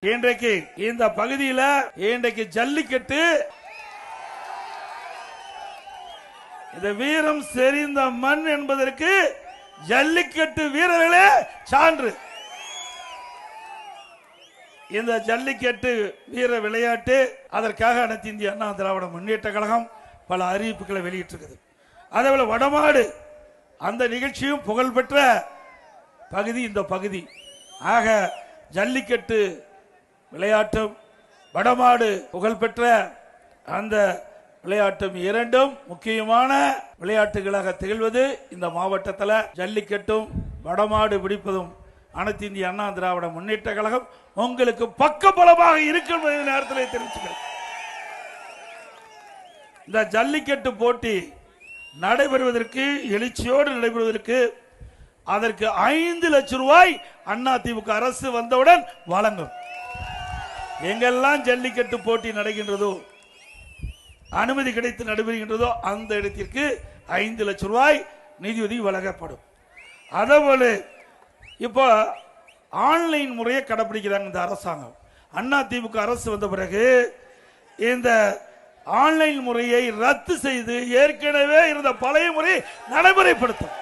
இன்றைக்கு இந்த பகுதியில் இன்றைக்கு ஜல்லிக்கட்டு இந்த வீரம் செறிந்த மண் என்பதற்கு ஜல்லிக்கட்டு வீரர்களே சான்று. இந்த ஜல்லிக்கட்டு வீர விளையாட்டு அதற்காக அனைத்து இந்திய அண்ணா திராவிட முன்னேற்ற கழகம் பல அறிவிப்புகளை வெளியிட்டிருக்குது. அதேபோல வடமாடு அந்த நிகழ்ச்சியும் புகழ்பெற்ற பகுதி இந்த பகுதி. ஆக ஜல்லிக்கட்டு விளையாட்டும் வடமாடு புகழ்பெற்ற அந்த விளையாட்டும் இரண்டும் முக்கியமான விளையாட்டுகளாக திகழ்வது இந்த மாவட்டத்தில். ஜல்லிக்கட்டும் வடமாடு பிடிப்பதும் அனைத்து இந்திய அண்ணா திராவிட முன்னேற்ற கழகம் உங்களுக்கு பக்கபலமாக இருக்கும் நேரத்தில் தெரிவிச்சுக்கிறேன். இந்த ஜல்லிக்கட்டு போட்டி நடைபெறுவதற்கு எழுச்சியோடு நடைபெறுவதற்கு அதற்கு 5 லட்சம் ரூபாய் அதிமுக அரசு வந்தவுடன் வழங்கும். எங்கெல்லாம் ஜல்லிக்கட்டு போட்டி நடக்கின்றதோ அனுமதி கிடைத்து நடைபெறுகின்றதோ அந்த இடத்திற்கு 5 லட்சம் ரூபாய் நிதியுதவி வழங்கப்படும். அதேபோல இப்போ ஆன்லைன் முறையை கடைபிடிக்கிறாங்க இந்த அரசாங்கம். அதிமுக அரசு வந்த பிறகு இந்த ஆன்லைன் முறையை ரத்து செய்து ஏற்கனவே இருந்த பழைய முறையை நடைமுறைப்படுத்தும்.